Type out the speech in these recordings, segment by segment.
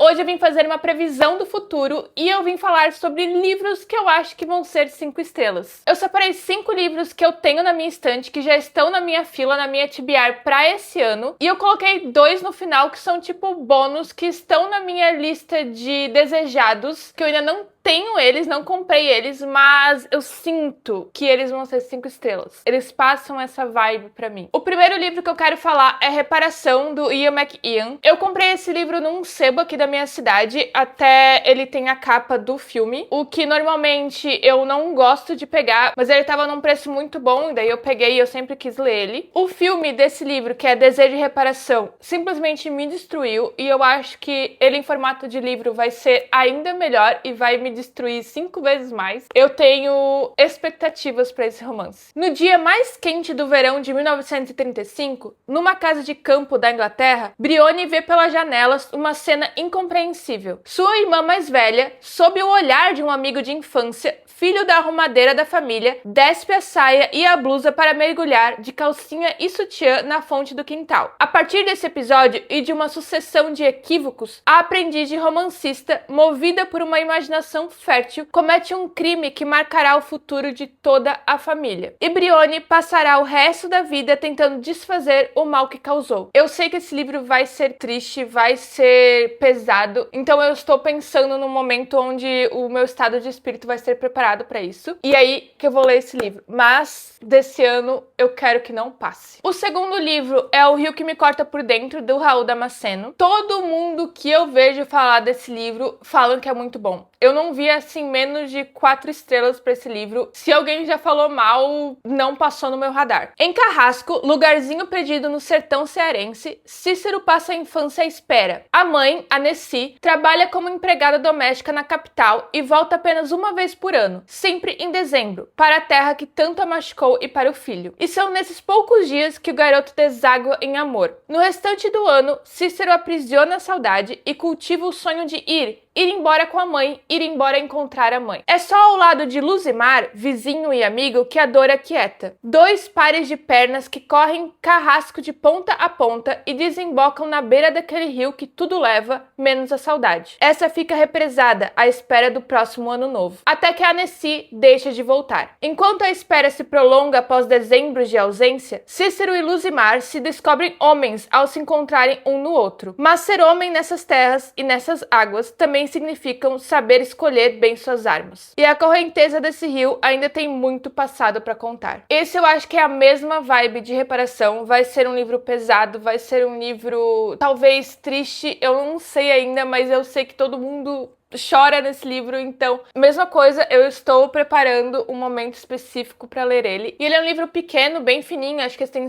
Hoje eu vim fazer uma previsão do futuro e eu vim falar sobre livros que eu acho que vão ser 5 estrelas. Eu separei 5 livros que eu tenho na minha estante, que já estão na minha fila, na minha TBR pra esse ano, e eu coloquei 2 no final que são tipo bônus, que estão na minha lista de desejados, que eu ainda não tenho eles, não comprei eles, mas eu sinto que eles vão ser 5 estrelas. Eles passam essa vibe pra mim. O primeiro livro que eu quero falar é Reparação, do Ian McEwan. Eu comprei esse livro num sebo aqui da minha cidade, até ele tem a capa do filme, o que normalmente eu não gosto de pegar, mas ele tava num preço muito bom, e daí eu peguei e eu sempre quis ler ele. O filme desse livro, que é Desejo e Reparação, simplesmente me destruiu, e eu acho que ele em formato de livro vai ser ainda melhor e vai me destruir 5 vezes mais. Eu tenho expectativas para esse romance. No dia mais quente do verão de 1935, numa casa de campo da Inglaterra, Bryony vê pelas janelas uma cena incompreensível. Sua irmã mais velha, sob o olhar de um amigo de infância, filho da arrumadeira da família, despe a saia e a blusa para mergulhar de calcinha e sutiã na fonte do quintal. A partir desse episódio e de uma sucessão de equívocos, a aprendiz de romancista, movida por uma imaginação fértil, comete um crime que marcará o futuro de toda a família. E Bryony passará o resto da vida tentando desfazer o mal que causou. Eu sei que esse livro vai ser triste, vai ser pesado, então eu estou pensando no momento onde o meu estado de espírito vai ser preparado para isso. E aí que eu vou ler esse livro. Mas desse ano eu quero que não passe. O segundo livro é O Rio que Me Corta por Dentro, do Raul Damasceno. Todo mundo que eu vejo falar desse livro falam que é muito bom. Eu não vi, assim, menos de 4 estrelas pra esse livro. Se alguém já falou mal, não passou no meu radar. Em Carrasco, lugarzinho perdido no sertão cearense, Cícero passa a infância à espera. A mãe, a Nessi, trabalha como empregada doméstica na capital e volta apenas uma vez por ano, sempre em dezembro, para a terra que tanto a machucou e para o filho. E são nesses poucos dias que o garoto deságua em amor. No restante do ano, Cícero aprisiona a saudade e cultiva o sonho de ir embora com a mãe, ir embora encontrar a mãe. É só ao lado de Luzimar, vizinho e amigo, que a dor é quieta. 2 pares de pernas que correm Carrasco de ponta a ponta e desembocam na beira daquele rio que tudo leva, menos a saudade. Essa fica represada à espera do próximo ano novo, até que a Nessi deixa de voltar. Enquanto a espera se prolonga após dezembros de ausência, Cícero e Luzimar se descobrem homens ao se encontrarem um no outro. Mas ser homem nessas terras e nessas águas também significam saber escolher bem suas armas. E a correnteza desse rio ainda tem muito passado para contar. Esse eu acho que é a mesma vibe de Reparação. Vai ser um livro pesado, vai ser um livro talvez triste, eu não sei ainda, mas eu sei que todo mundo chora nesse livro, então, mesma coisa, eu estou preparando um momento específico para ler ele. E ele é um livro pequeno, bem fininho, acho que tem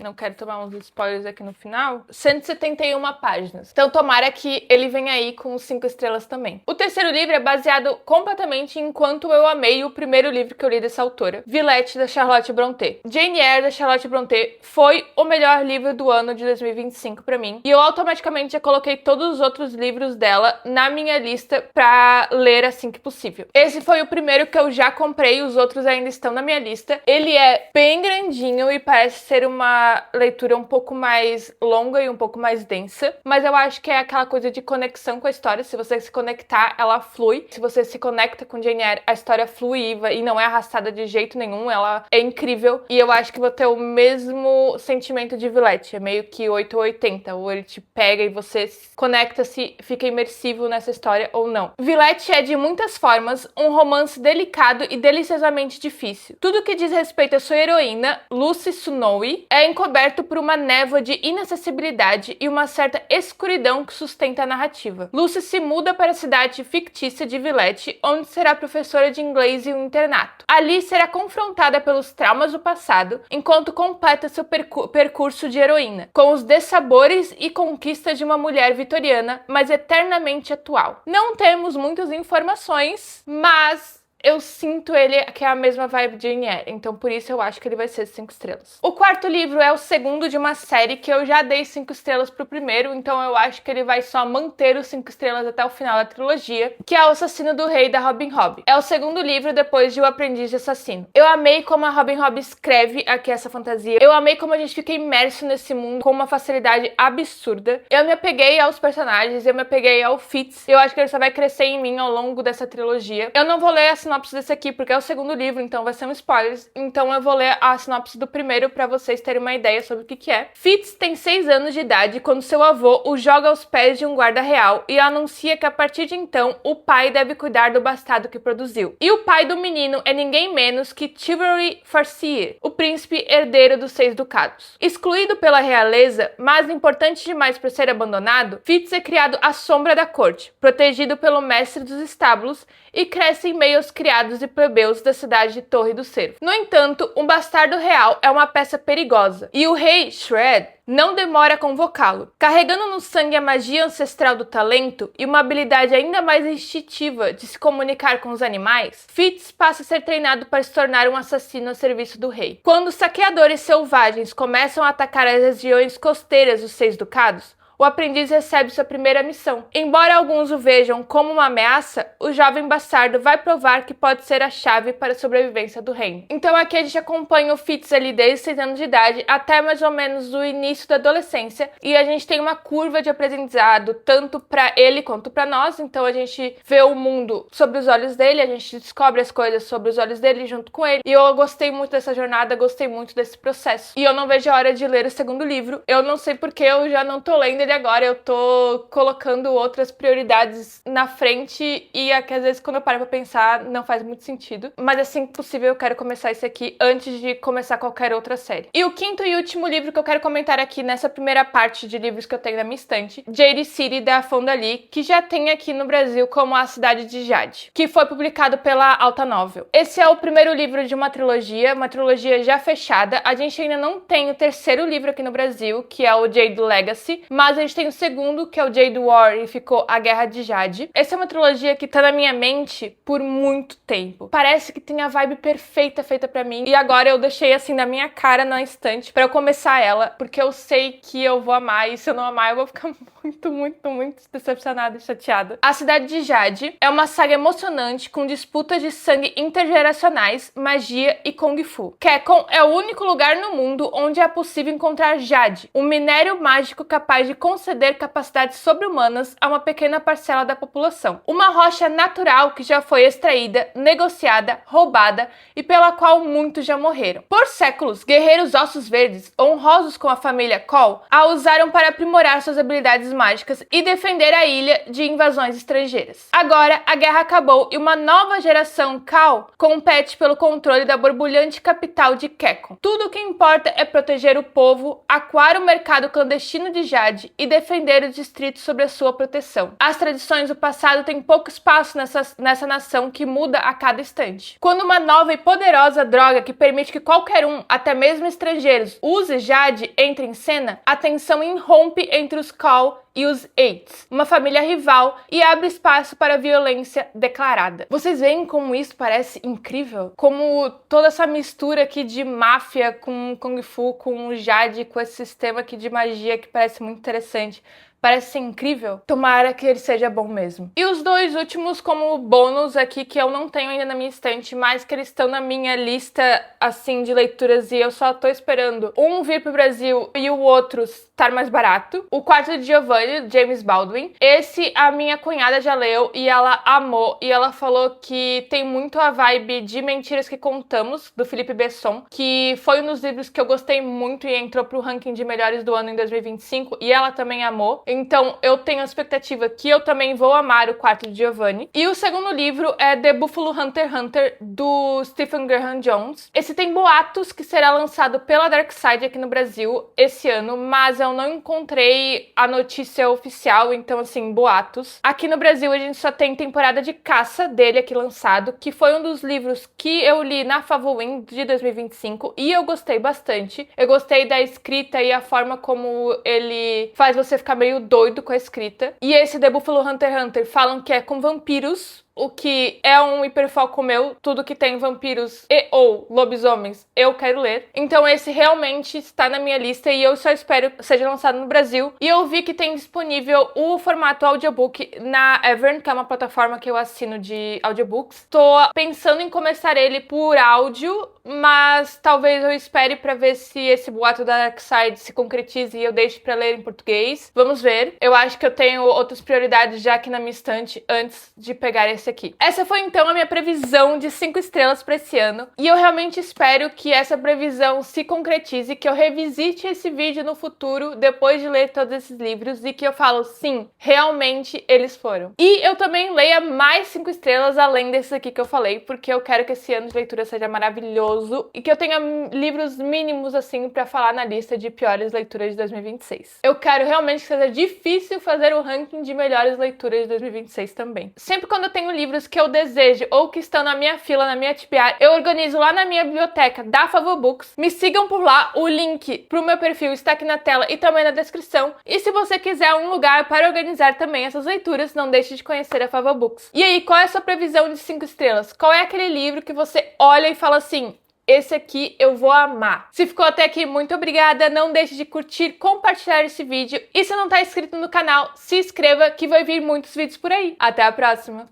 não quero tomar uns spoilers aqui no final, 171 páginas. Então, tomara que ele venha aí com 5 estrelas também. O terceiro livro é baseado completamente em Enquanto Eu Amei, o primeiro livro que eu li dessa autora, Villette, da Charlotte Brontë. Jane Eyre, da Charlotte Brontë, foi o melhor livro do ano de 2025 para mim, e eu automaticamente já coloquei todos os outros livros dela na minha lista pra ler assim que possível. Esse foi o primeiro que eu já comprei, os outros ainda estão na minha lista. Ele é bem grandinho e parece ser uma leitura um pouco mais longa e um pouco mais densa, mas eu acho que é aquela coisa de conexão com a história. Se você se conectar, ela flui. Se você se conecta com Jane Eyre, a história flui e não é arrastada de jeito nenhum, ela é incrível. E eu acho que vou ter o mesmo sentimento de Villette, é meio que 8 ou 80, ou ele te pega e você conecta-se, fica imersivo nessa história ou não. Villette é de muitas formas um romance delicado e deliciosamente difícil. Tudo que diz respeito à sua heroína, Lucy Snowy, é encoberto por uma névoa de inacessibilidade e uma certa escuridão que sustenta a narrativa. Lucy se muda para a cidade fictícia de Villette, onde será professora de inglês em um internato. Ali será confrontada pelos traumas do passado, enquanto completa seu percurso de heroína, com os dessabores e conquistas de uma mulher vitoriana, mas eternamente atual. Não temos muitas informações, mas eu sinto ele que é a mesma vibe de Jane Eyre, então por isso eu acho que ele vai ser 5 estrelas. O quarto livro é o segundo de uma série que eu já dei 5 estrelas pro primeiro, então eu acho que ele vai só manter os 5 estrelas até o final da trilogia, que é O Assassino do Rei, da Robin Hobb. É o segundo livro depois de O Aprendiz de Assassino. Eu amei como a Robin Hobb escreve aqui essa fantasia, eu amei como a gente fica imerso nesse mundo com uma facilidade absurda. Eu me apeguei aos personagens, eu me apeguei ao Fitz, eu acho que ele só vai crescer em mim ao longo dessa trilogia. Eu não vou ler a sinopse desse aqui porque é o segundo livro, então vai ser um spoiler, então eu vou ler a sinopse do primeiro pra vocês terem uma ideia sobre o que é. Fitz tem 6 anos de idade quando seu avô o joga aos pés de um guarda real e anuncia que a partir de então o pai deve cuidar do bastardo que produziu. E o pai do menino é ninguém menos que Chivalry Farseer, o príncipe herdeiro dos 6 ducados. Excluído pela realeza, mas importante demais para ser abandonado, Fitz é criado à sombra da corte, protegido pelo mestre dos estábulos e cresce em meio aos criados e plebeus da cidade de Torre do Cervo. No entanto, um bastardo real é uma peça perigosa, e o rei Shred não demora a convocá-lo. Carregando no sangue a magia ancestral do talento e uma habilidade ainda mais instintiva de se comunicar com os animais, Fitz passa a ser treinado para se tornar um assassino a serviço do rei. Quando saqueadores selvagens começam a atacar as regiões costeiras dos 6 ducados, o aprendiz recebe sua primeira missão. Embora alguns o vejam como uma ameaça, o jovem bastardo vai provar que pode ser a chave para a sobrevivência do reino. Então aqui a gente acompanha o Fitz ali desde 6 anos de idade até mais ou menos o início da adolescência, e a gente tem uma curva de aprendizado tanto para ele quanto para nós. Então a gente vê o mundo sobre os olhos dele, a gente descobre as coisas sobre os olhos dele junto com ele, e eu gostei muito dessa jornada, gostei muito desse processo. E eu não vejo a hora de ler o segundo livro. Eu não sei porque eu já não tô lendo ele agora, eu tô colocando outras prioridades na frente e é que às vezes quando eu paro pra pensar não faz muito sentido, mas assim que possível eu quero começar esse aqui antes de começar qualquer outra série. E o quinto e último livro que eu quero comentar aqui nessa primeira parte de livros que eu tenho na minha estante, Jade City, da Fonda Lee, que já tem aqui no Brasil como A Cidade de Jade, que foi publicado pela Alta Novel. Esse é o primeiro livro de uma trilogia já fechada. A gente ainda não tem o terceiro livro aqui no Brasil, que é o Jade Legacy, mas a gente tem o segundo, que é o Jade War, e ficou A Guerra de Jade. Essa é uma trilogia que tá na minha mente por muito tempo. Parece que tem a vibe perfeita feita pra mim, e agora eu deixei assim na minha cara na estante pra eu começar ela, porque eu sei que eu vou amar, e se eu não amar eu vou ficar muito decepcionada e chateada. A Cidade de Jade é uma saga emocionante com disputas de sangue intergeracionais, magia e Kung Fu. Kekon é o único lugar no mundo onde é possível encontrar Jade, um minério mágico capaz de conceder capacidades sobre-humanas a uma pequena parcela da população. Uma rocha natural que já foi extraída, negociada, roubada e pela qual muitos já morreram. Por séculos, guerreiros ossos verdes, honrosos com a família Cole, a usaram para aprimorar suas habilidades mágicas e defender a ilha de invasões estrangeiras. Agora, a guerra acabou e uma nova geração Cal compete pelo controle da borbulhante capital de Kekon. Tudo o que importa é proteger o povo, acuar o mercado clandestino de Jade e defender os distritos sobre a sua proteção. As tradições do passado têm pouco espaço nessa nação que muda a cada instante. Quando uma nova e poderosa droga que permite que qualquer um, até mesmo estrangeiros, use Jade entra em cena, a tensão irrompe entre os Cal e os Eights, uma família rival, e abre espaço para violência declarada. Vocês veem como isso parece incrível? Como toda essa mistura aqui de máfia com Kung Fu, com Jade, com esse sistema aqui de magia que parece muito interessante. Parece ser incrível. Tomara que ele seja bom mesmo. E os dois últimos como bônus aqui, que eu não tenho ainda na minha estante, mas que eles estão na minha lista, assim, de leituras, e eu só tô esperando um vir pro Brasil e o outro estar mais barato. O Quarto de Giovanni, James Baldwin. Esse a minha cunhada já leu e ela amou, e ela falou que tem muito a vibe de Mentiras que Contamos, do Felipe Besson, que foi um dos livros que eu gostei muito e entrou pro ranking de melhores do ano em 2025, e ela também amou. Então eu tenho a expectativa que eu também vou amar o Quarto de Giovanni. E o segundo livro é The Buffalo Hunter x Hunter, do Stephen Graham Jones. Esse tem boatos que será lançado pela Dark Side aqui no Brasil esse ano, mas eu não encontrei a notícia oficial, então assim, boatos. Aqui no Brasil a gente só tem Temporada de Caça dele aqui lançado, que foi um dos livros que eu li na Favorim de 2025 e eu gostei bastante. Eu gostei da escrita e a forma como ele faz você ficar meio doido com a escrita. E esse The Buffalo Hunter x Hunter falam que é com vampiros, o que é um hiperfoco meu, tudo que tem vampiros e ou lobisomens, eu quero ler. Então esse realmente está na minha lista e eu só espero que seja lançado no Brasil. E eu vi que tem disponível o formato audiobook na Evern, que é uma plataforma que eu assino de audiobooks. Tô pensando em começar ele por áudio, mas talvez eu espere pra ver se esse boato da Darkside se concretize e eu deixe pra ler em português. Vamos ver. Eu acho que eu tenho outras prioridades já aqui na minha estante antes de pegar esse aqui. Essa foi então a minha previsão de 5 estrelas pra esse ano. E eu realmente espero que essa previsão se concretize, que eu revisite esse vídeo no futuro depois de ler todos esses livros e que eu falo, sim, realmente eles foram. E eu também leia mais 5 estrelas além desses aqui que eu falei, porque eu quero que esse ano de leitura seja maravilhoso e que eu tenha livros mínimos assim pra falar na lista de piores leituras de 2026. Eu quero realmente que seja difícil fazer o ranking de melhores leituras de 2026 também. Sempre quando eu tenho livros que eu desejo ou que estão na minha fila, na minha TBR, eu organizo lá na minha biblioteca da Favobooks. Me sigam por lá, o link pro meu perfil está aqui na tela e também na descrição. E se você quiser um lugar para organizar também essas leituras, não deixe de conhecer a Favobooks. E aí, qual é a sua previsão de 5 estrelas? Qual é aquele livro que você olha e fala assim, esse aqui eu vou amar. Se ficou até aqui, muito obrigada. Não deixe de curtir, compartilhar esse vídeo. E se não tá inscrito no canal, se inscreva que vai vir muitos vídeos por aí. Até a próxima!